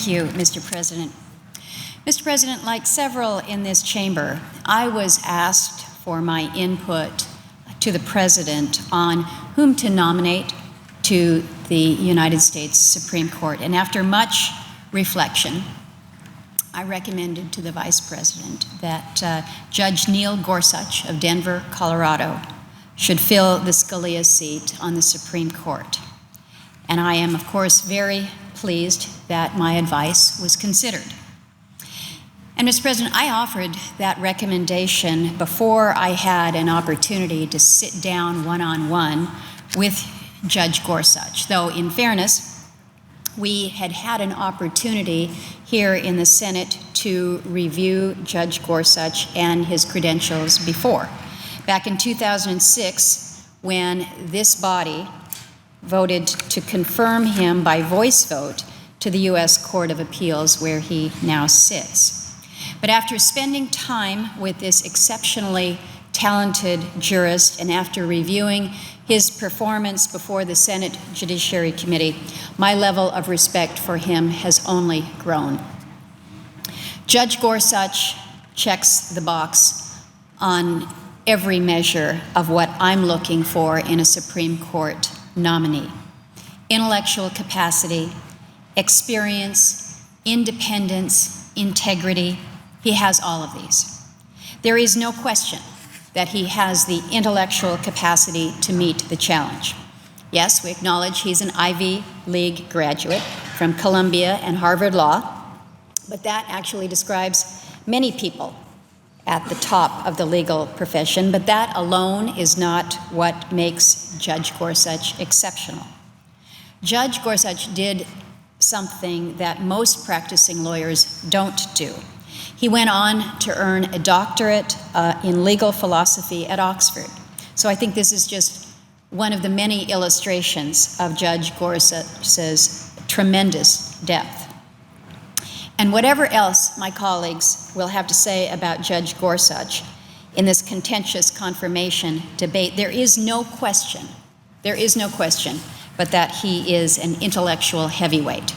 you, Mr. President. Mr. President, like several in this chamber, I was asked for my input to the President on whom to nominate to the United States Supreme Court. And after much reflection, I recommended to the Vice President that Judge Neil Gorsuch of Denver, Colorado, should fill the Scalia seat on the Supreme Court. And I am, of course, very pleased that my advice was considered. And Mr. President, I offered that recommendation before I had an opportunity to sit down one-on-one with Judge Gorsuch, though in fairness, we had had an opportunity here in the Senate to review Judge Gorsuch and his credentials before. Back in 2006, when this body voted to confirm him by voice vote to the U.S. Court of Appeals, where he now sits. But after spending time with this exceptionally talented jurist and after reviewing his performance before the Senate Judiciary Committee, my level of respect for him has only grown. Judge Gorsuch checks the box on every measure of what I'm looking for in a Supreme Court nominee: intellectual capacity, experience, independence, integrity. He has all of these. There is no question that he has the intellectual capacity to meet the challenge. Yes, we acknowledge he's an Ivy League graduate from Columbia and Harvard Law, but that actually describes many people at the top of the legal profession, but that alone is not what makes Judge Gorsuch exceptional. Judge Gorsuch did something that most practicing lawyers don't do. He went on to earn a doctorate in legal philosophy at Oxford. So I think this is just one of the many illustrations of Judge Gorsuch's tremendous depth. And whatever else my colleagues will have to say about Judge Gorsuch in this contentious confirmation debate, there is no question but that he is an intellectual heavyweight.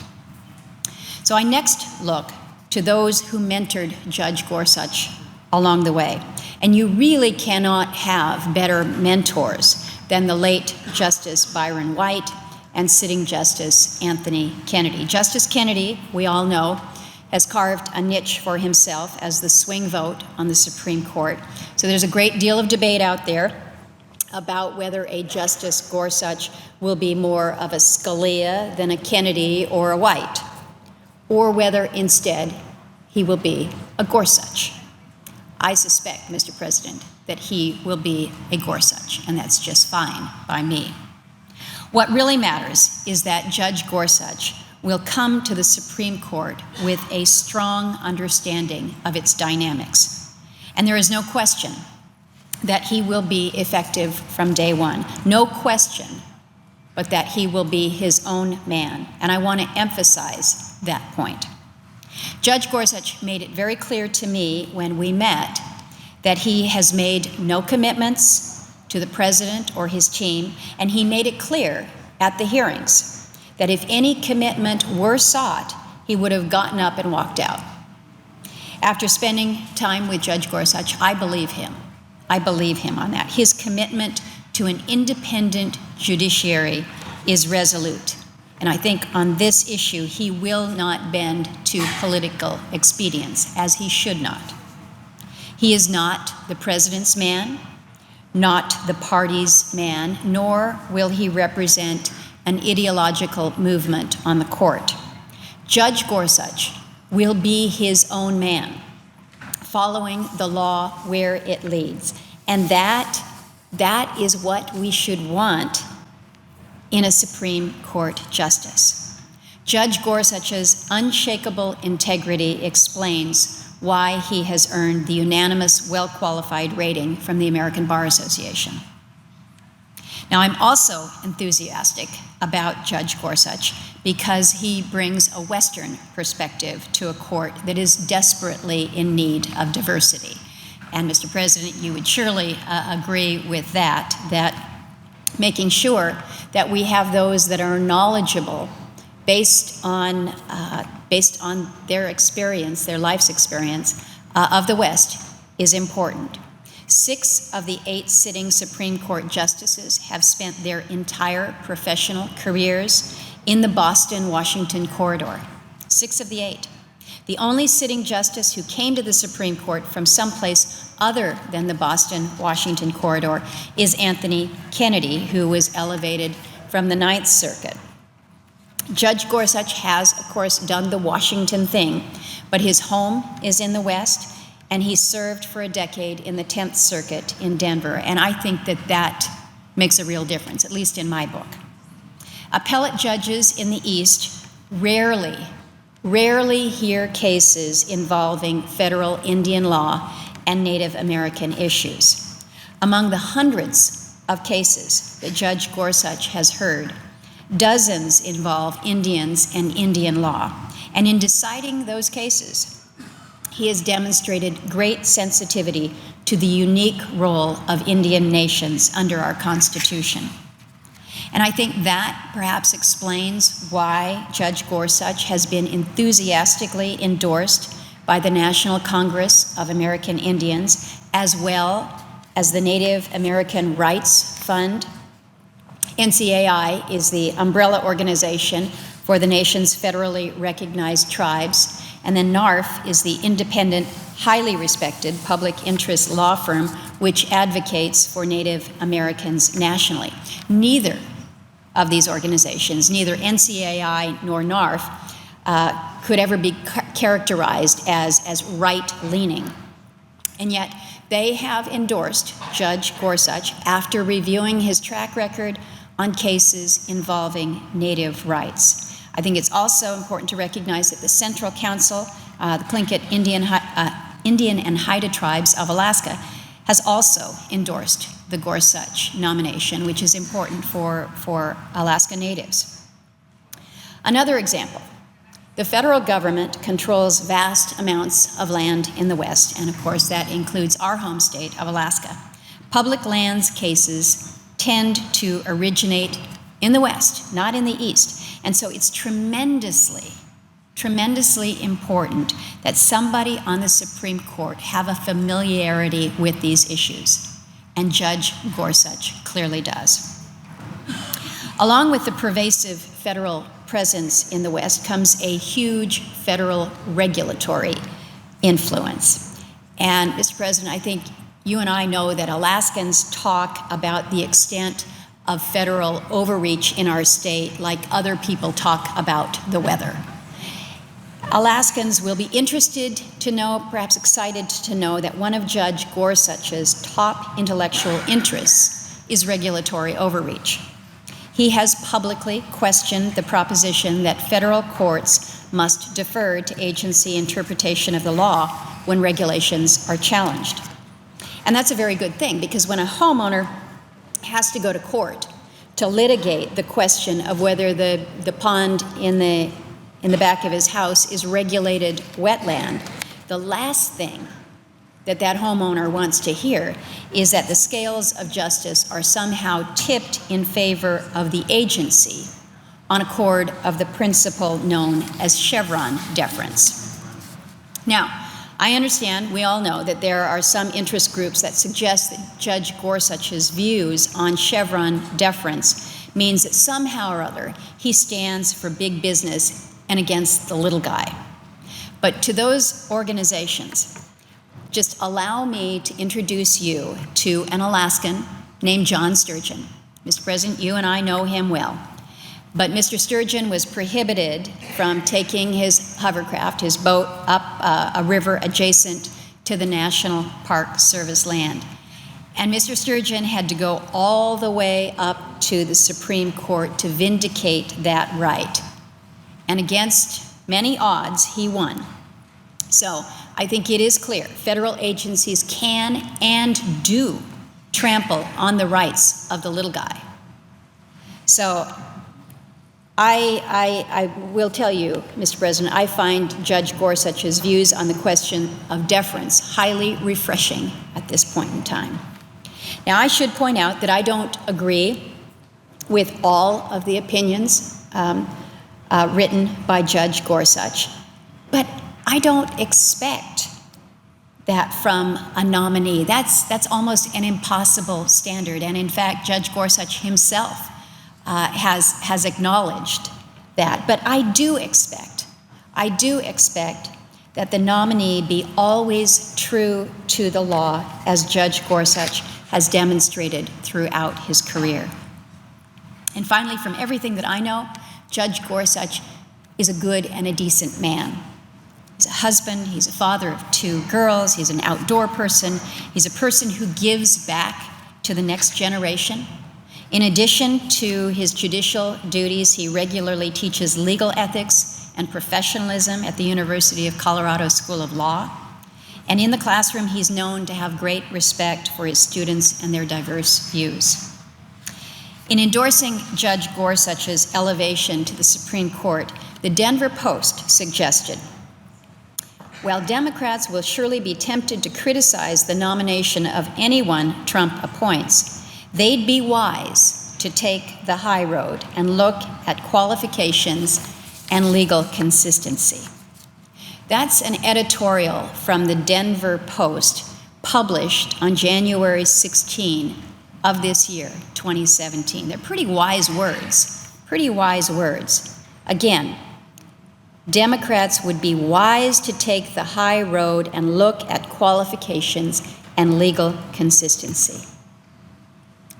So I next look to those who mentored Judge Gorsuch along the way. And you really cannot have better mentors than the late Justice Byron White and sitting Justice Anthony Kennedy. Justice Kennedy, we all know, has carved a niche for himself as the swing vote on the Supreme Court. So there's a great deal of debate out there about whether a Justice Gorsuch will be more of a Scalia than a Kennedy or a White, or whether instead he will be a Gorsuch. I suspect, Mr. President, that he will be a Gorsuch, and that's just fine by me. What really matters is that Judge Gorsuch will come to the Supreme Court with a strong understanding of its dynamics. And there is no question that he will be effective from day one. No question but that he will be his own man. And I want to emphasize that point. Judge Gorsuch made it very clear to me when we met that he has made no commitments to the president or his team, and he made it clear at the hearings that if any commitment were sought, he would have gotten up and walked out. After spending time with Judge Gorsuch, I believe him. I believe him on that. His commitment to an independent judiciary is resolute. And I think on this issue, he will not bend to political expedience, as he should not. He is not the president's man, not the party's man, nor will he represent an ideological movement on the court. Judge Gorsuch will be his own man, following the law where it leads. And that is what we should want in a Supreme Court justice. Judge Gorsuch's unshakable integrity explains why he has earned the unanimous well-qualified rating from the American Bar Association. Now, I'm also enthusiastic about Judge Gorsuch because he brings a Western perspective to a court that is desperately in need of diversity. And Mr. President, you would surely agree with that making sure that we have those that are knowledgeable based on their experience, their life's experience of the West, is important. 6 of the 8 sitting Supreme Court justices have spent their entire professional careers in the Boston-Washington corridor. 6 of the 8. The only sitting justice who came to the Supreme Court from someplace other than the Boston-Washington corridor is Anthony Kennedy, who was elevated from the Ninth Circuit. Judge Gorsuch has, of course, done the Washington thing, but his home is in the West, and he served for a decade in the 10th Circuit in Denver, and I think that makes a real difference, at least in my book. Appellate judges in the East rarely hear cases involving federal Indian law and Native American issues. Among the hundreds of cases that Judge Gorsuch has heard, dozens involve Indians and Indian law. And in deciding those cases, he has demonstrated great sensitivity to the unique role of Indian nations under our Constitution. And I think that perhaps explains why Judge Gorsuch has been enthusiastically endorsed by the National Congress of American Indians, as well as the Native American Rights Fund. NCAI is the umbrella organization for the nation's federally recognized tribes, and then NARF is the independent, highly respected public interest law firm which advocates for Native Americans nationally. Neither of these organizations, neither NCAI nor NARF, could ever be characterized as right-leaning. And yet, they have endorsed Judge Gorsuch after reviewing his track record on cases involving Native rights. I think it's also important to recognize that the Central Council, the Tlingit Indian and Haida tribes of Alaska, has also endorsed the Gorsuch nomination, which is important for Alaska Natives. Another example, the federal government controls vast amounts of land in the West, and of course that includes our home state of Alaska. Public lands cases tend to originate in the West, not in the East. And so it's tremendously important that somebody on the Supreme Court have a familiarity with these issues. And Judge Gorsuch clearly does. Along with the pervasive federal presence in the West comes a huge federal regulatory influence. And Mr. President, I think you and I know that Alaskans talk about the extent of federal overreach in our state like other people talk about the weather. Alaskans will be interested to know, perhaps excited to know, that one of Judge Gorsuch's top intellectual interests is regulatory overreach. He has publicly questioned the proposition that federal courts must defer to agency interpretation of the law when regulations are challenged. And that's a very good thing, because when a homeowner has to go to court to litigate the question of whether the pond in the back of his house is regulated wetland, the last thing that homeowner wants to hear is that the scales of justice are somehow tipped in favor of the agency on accord of the principle known as Chevron deference. Now, I understand, we all know, that there are some interest groups that suggest that Judge Gorsuch's views on Chevron deference means that somehow or other he stands for big business and against the little guy. But to those organizations, just allow me to introduce you to an Alaskan named John Sturgeon. Mr. President, you and I know him well. But Mr. Sturgeon was prohibited from taking his hovercraft, his boat, up a river adjacent to the National Park Service land. And Mr. Sturgeon had to go all the way up to the Supreme Court to vindicate that right. And against many odds, he won. So I think it is clear federal agencies can and do trample on the rights of the little guy. So I will tell you, Mr. President, I find Judge Gorsuch's views on the question of deference highly refreshing at this point in time. Now, I should point out that I don't agree with all of the opinions written by Judge Gorsuch. But I don't expect that from a nominee. That's almost an impossible standard. And in fact, Judge Gorsuch himself has acknowledged that. But I do expect that the nominee be always true to the law, as Judge Gorsuch has demonstrated throughout his career. And finally, from everything that I know, Judge Gorsuch is a good and a decent man. He's a husband, he's a father of 2 girls, he's an outdoor person, he's a person who gives back to the next generation. In addition to his judicial duties, he regularly teaches legal ethics and professionalism at the University of Colorado School of Law. And in the classroom, he's known to have great respect for his students and their diverse views. In endorsing Judge Gorsuch's elevation to the Supreme Court, the Denver Post suggested, while Democrats will surely be tempted to criticize the nomination of anyone Trump appoints, they'd be wise to take the high road and look at qualifications and legal consistency. That's an editorial from the Denver Post published on January 16 of this year, 2017. They're pretty wise words. Again, Democrats would be wise to take the high road and look at qualifications and legal consistency.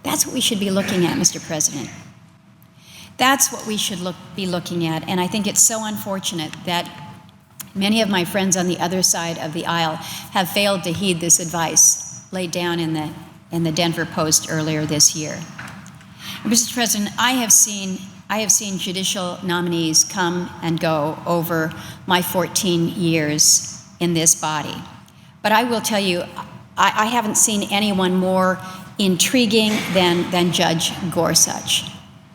That's what we should be looking at, Mr. President. That's what we should be looking at, and I think it's so unfortunate that many of my friends on the other side of the aisle have failed to heed this advice laid down in the Denver Post earlier this year. Mr. President, I have seen judicial nominees come and go over my 14 years in this body. But I will tell you, I haven't seen anyone more intriguing than Judge Gorsuch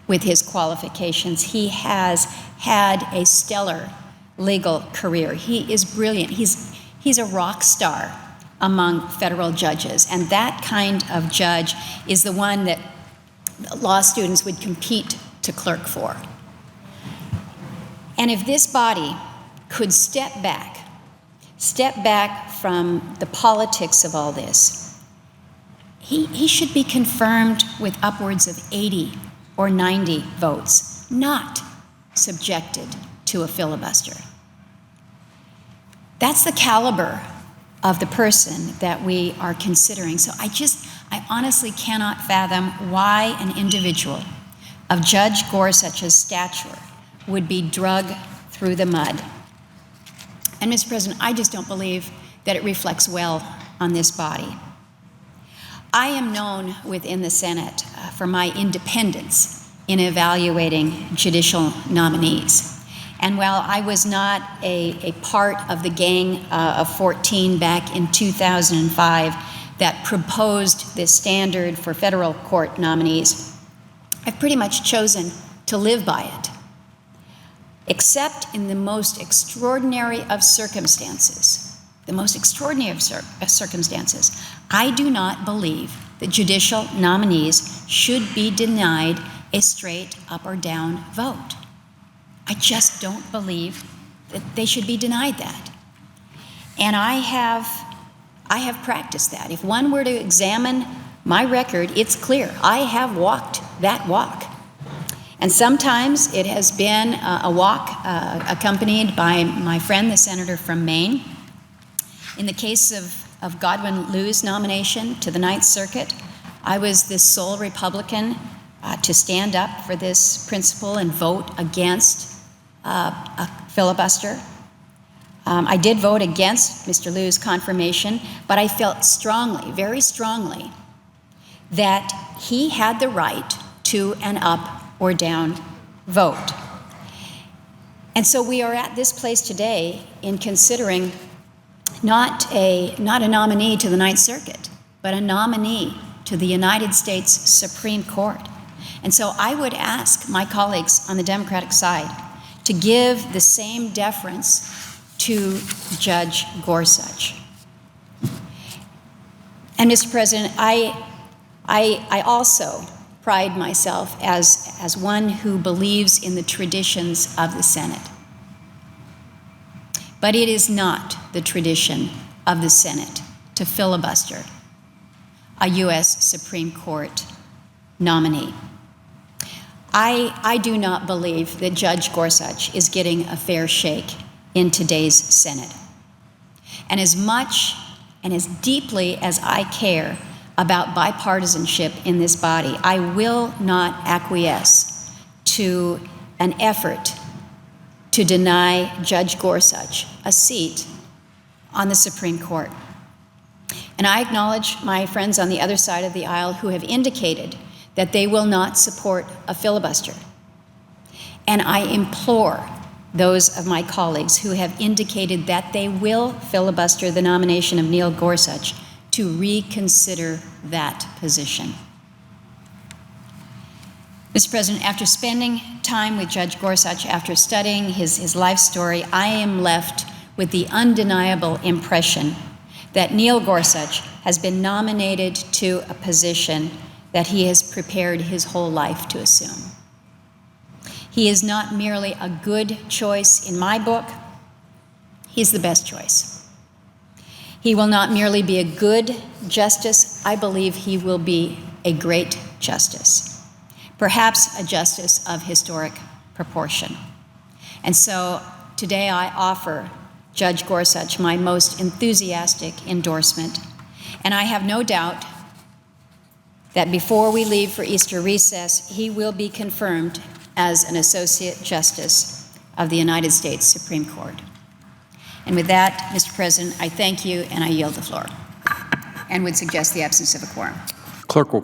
with his qualifications. He has had a stellar legal career. He is brilliant. He's a rock star among federal judges, and that kind of judge is the one that law students would compete to clerk for. And if this body could step back from the politics of all this, he should be confirmed with upwards of 80 or 90 votes, not subjected to a filibuster. That's the caliber of the person that we are considering. So I honestly cannot fathom why an individual of Judge Gorsuch's stature would be dragged through the mud. And Mr. President, I just don't believe that it reflects well on this body. I am known within the Senate for my independence in evaluating judicial nominees. And while I was not a part of the gang of 14 back in 2005 that proposed this standard for federal court nominees, I've pretty much chosen to live by it. Except in the most extraordinary of circumstances, I do not believe that judicial nominees should be denied a straight up or down vote. I just don't believe that they should be denied that. And I have practiced that. If one were to examine my record, it's clear. I have walked that walk. And sometimes it has been a walk accompanied by my friend, the senator from Maine. In the case of Godwin Liu's nomination to the Ninth Circuit, I was the sole Republican to stand up for this principle and vote against a filibuster. I did vote against Mr. Liu's confirmation, but I felt strongly, very strongly, that he had the right to an up or down vote. And so we are at this place today in considering not a nominee to the Ninth Circuit, but a nominee to the United States Supreme Court. And so I would ask my colleagues on the Democratic side to give the same deference to Judge Gorsuch. And Mr. President, I also pride myself as as one who believes in the traditions of the Senate. But it is not the tradition of the Senate to filibuster a U.S. Supreme Court nominee. I do not believe that Judge Gorsuch is getting a fair shake in today's Senate. And as much and as deeply as I care about bipartisanship in this body, I will not acquiesce to an effort to deny Judge Gorsuch a seat on the Supreme Court. And I acknowledge my friends on the other side of the aisle who have indicated that they will not support a filibuster. And I implore those of my colleagues who have indicated that they will filibuster the nomination of Neil Gorsuch to reconsider that position. Mr. President, after spending time with Judge Gorsuch, after studying his life story, I am left with the undeniable impression that Neil Gorsuch has been nominated to a position that he has prepared his whole life to assume. He is not merely a good choice in my book, he's the best choice. He will not merely be a good justice, I believe he will be a great justice, perhaps a justice of historic proportion. And so today I offer Judge Gorsuch my most enthusiastic endorsement, and I have no doubt that before we leave for Easter recess, he will be confirmed as an Associate Justice of the United States Supreme Court. And with that, Mr. President, I thank you and I yield the floor and would suggest the absence of a quorum. Clerk will